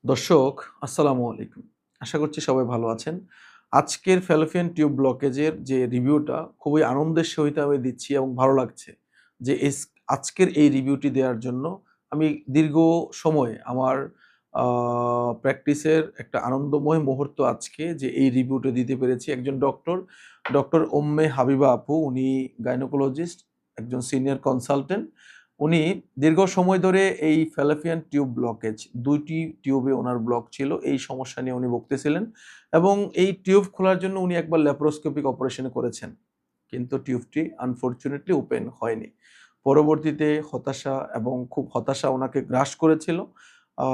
দর্শক আসসালামু আলাইকুম। আশা করছি সবাই ভালো আছেন। আজকের ফ্যালোপিয়ান টিউব ব্লকেজের যে রিভিউটা খুবই আনন্দের সহিত আমি দিচ্ছি এবং ভালো লাগছে যে আজকের এই রিভিউটি দেওয়ার জন্য আমি দীর্ঘ সময় আমার প্র্যাকটিসের একটা আনন্দময় মুহূর্ত আজকে যে এই রিভিউটা দিতে পেরেছি। একজন ডক্টর উম্মে হাবিবা আপু, উনি গাইনোকোলজিস্ট, একজন সিনিয়র কনসালটেন্ট। উনি দীর্ঘ সময় ধরে এই ফ্যালোপিয়ান টিউব ব্লকেজ ২ টি টিউবে উনার ব্লক ছিল। এই সমস্যা নিয়ে উনি ভুগতেছিলেন এবং এই টিউব খোলার জন্য উনি একবার ল্যাপারোস্কোপিক অপারেশন করেছেন। কিন্তু টিউবটি আনফরচুনেটলি ওপেন হয়নি। পরবর্তীতে খুব হতাশা উনাকে গ্রাস করেছিল। আ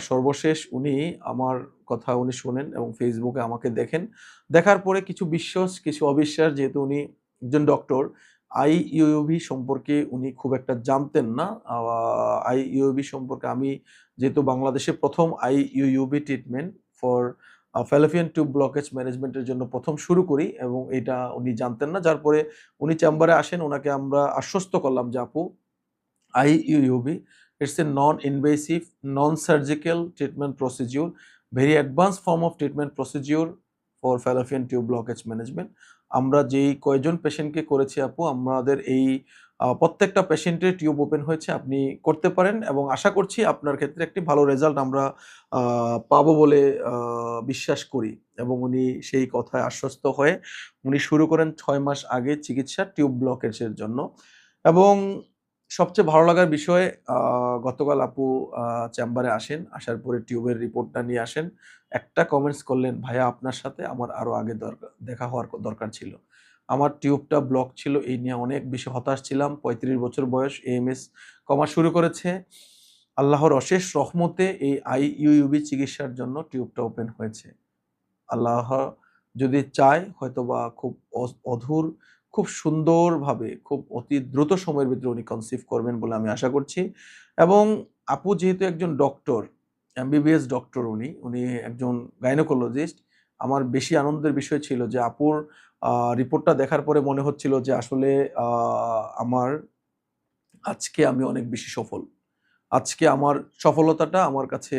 সর্বশেষ উনি আমার কথা উনি শোনেন এবং ফেসবুকে আমাকে দেখেন। দেখার পরে কিছু বিশ্বাস, কিছু অবিশ্বাস, যেহেতু উনি একজন ডক্টর, আইইউবি সম্পর্কে উনি খুব একটা জানতেন না। আইইউবি সম্পর্কে আমি যেহেতু বাংলাদেশে ১ম IUB treatment for Fallopian tube blockage ম্যানেজমেন্টের জন্য ১ম শুরু করি এবং এটা উনি জানতেন না। যার পরে উনি চেম্বারে আসেন, উনাকে আমরা আশ্বস্ত করলাম যে, "আপু, IUUB, it's a non-invasive, non-surgical treatment procedure, very advanced form of treatment procedure for fallopian tube blockage management." আমরা যেই কয়জন পেশেন্টকে করেছি আপু, আমাদের এই প্রত্যেকটা পেশেন্টের টিউব ওপেন হয়েছে। আপনি করতে পারেন এবং আশা করছি আপনার ক্ষেত্রে একটি ভালো রেজাল্ট আমরা আ পাবো বলে আ বিশ্বাস করি। এবং উনি সেই কথায় আশ্বস্ত হয়ে উনি শুরু করেন ৬ মাস আগে চিকিৎসা টিউব ব্লকেজের জন্য। এবং সবচেয়ে ভালো লাগার বিষয়, আ গতকাল আপু চেম্বারে আসেন। আসার পরে টিউবের রিপোর্টটা নিয়ে আসেন। একটা কমেন্টস করলেন, "ভাইয়া, আপনার সাথে আমার আরো আগে দেখা হওয়ার দরকার ছিল। আমার টিউবটা ব্লক ছিল, এই নিয়ে অনেক বেশি হতাশ ছিলাম। ৩৫ বছর বয়স, এএমএস কমা শুরু করেছে। আল্লাহর অশেষ রহমতে এই আইইউবি চিকিৎসার জন্য টিউবটা ওপেন হয়েছে। আল্লাহ যদি চায় হয়তোবা খুব অধুর, খুব সুন্দরভাবে, খুব অতি দ্রুত সময়ের ভিতরে উনি কনসিভ করবেন বলে আমি আশা করছি।" এবং আপু যেহেতু একজন ডক্টর, এমবিবিএস ডক্টর উনি একজন গাইনোকোলজিস্ট। আমার বেশি আনন্দের বিষয় ছিল যে আপুর আ রিপোর্টটা দেখার পরে মনে হচ্ছিল যে আসলে আ আমার আজকে আমি অনেক বেশি সফল। আজকে আমার সফলতাটা আমার কাছে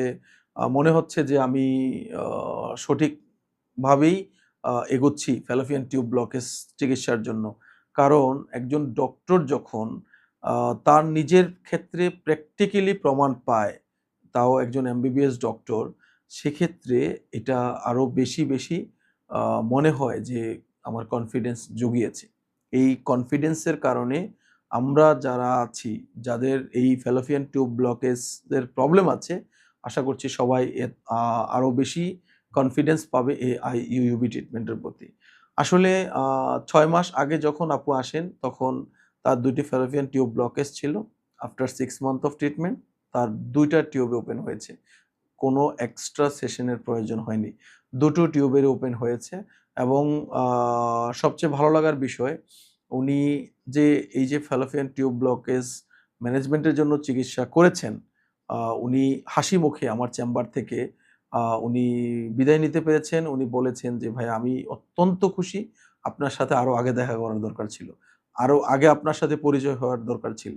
মনে হচ্ছে যে আমি আ সঠিকভাবেই এগোচ্ছি ফ্যালোপিয়ান টিউব ব্লকেজ চিকিৎসার জন্য। কারণ একজন ডক্টর যখন আ তার নিজের ক্ষেত্রে প্র্যাকটিক্যালি প্রমাণ পায়, তাও একজন এমবিবিএস ডক্টর, সেক্ষেত্রে এটা আরো বেশি আ মনে হয় যে আমার কনফিডেন্স জুগিয়েছে। এই কনফিডেন্সের কারণে আমরা যারা আছি, যাদের এই ফ্যালোপিয়ান টিউব ব্লকেজ এর প্রবলেম আছে, আশা করছি সবাই আরো বেশি কনফিডেন্স পাবে এই আইইউবি ট্রিটমেন্টের প্রতি। আসলে আ ৬ মাস আগে যখন আপু আসেন, তখন তার ২ টি ফ্যালোপিয়ান টিউব ব্লকেজ ছিল। আফটার ৬ মান্থ অফ ট্রিটমেন্ট তার ২ টা টিউব ওপেন হয়েছে। কোনো এক্সট্রা সেশনের প্রয়োজন হয়নি। দুটো টিউবের ওপেন হয়েছে এবং আ সবচেয়ে ভালো লাগার বিষয়, উনি যে এই যে ফ্যালোপিয়ান টিউব ব্লকেজ ম্যানেজমেন্টের জন্য চিকিৎসা করেছেন, আ উনি হাসি মুখে আমার চেম্বার থেকে উনি বিদায় নিতে পেরেছেন। উনি বলেছেন যে, "ভাই, আমি অত্যন্ত খুশি। আপনার সাথে আরো আগে দেখা করার দরকার ছিল। আরো আগে আপনার সাথে পরিচয় হওয়ার দরকার ছিল।"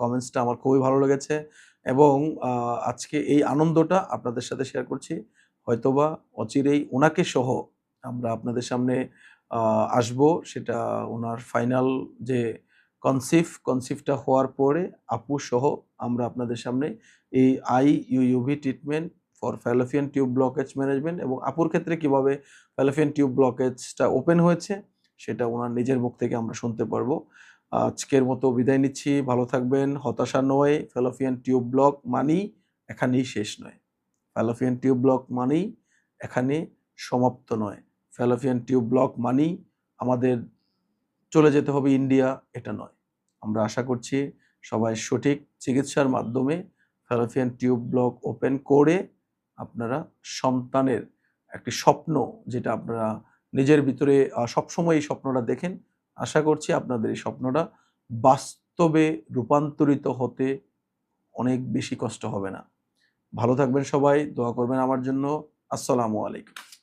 কমেন্টসটা আমার খুবই ভালো লেগেছে এবং আ আজকে এই আনন্দটা আপনাদের সাথে শেয়ার করছি। হয়তোবা অচিরেই উনাকে সহ আমরা আপনাদের সামনে আ আসবো। সেটা উনার ফাইনাল যে কনসিভটা হওয়ার পরে আপু সহ আমরা আপনাদের সামনে এই IUB treatment for Fallopian tube blockage management এবং আপুর ক্ষেত্রে কিভাবে ফ্যালোপিয়ান টিউব ব্লকেজটা ওপেন হয়েছে, সেটা উনার নিজের মুখ থেকে আমরা শুনতে পারবো। আজকের মতো বিদায় নিচ্ছি। ভালো থাকবেন। হতাশা নয়, ফ্যালোপিয়ান টিউব ব্লক মানেই এখানেই শেষ নয়। ফ্যালোপিয়ান টিউব ব্লক মানেই এখানে সমাপ্ত নয়। ফ্যালোপিয়ান টিউব ব্লক মানেই আমাদের চলে যেতে হবে ইন্ডিয়া, এটা নয়। আমরা আশা করছি সবাই সঠিক চিকিৎসার মাধ্যমে ফ্যালোপিয়ান টিউব ব্লক ওপেন করে আপনারা সন্তানের একটি স্বপ্ন, যেটা আপনারা নিজের ভিতরে সবসময় এই স্বপ্নটা দেখেন, আশা করছি আপনাদের এই স্বপ্নটা বাস্তবে রূপান্তরিত হতে অনেক বেশি কষ্ট হবে না। ভালো থাকবেন সবাই। দোয়া করবেন আমার জন্য। আসসালামু আলাইকুম।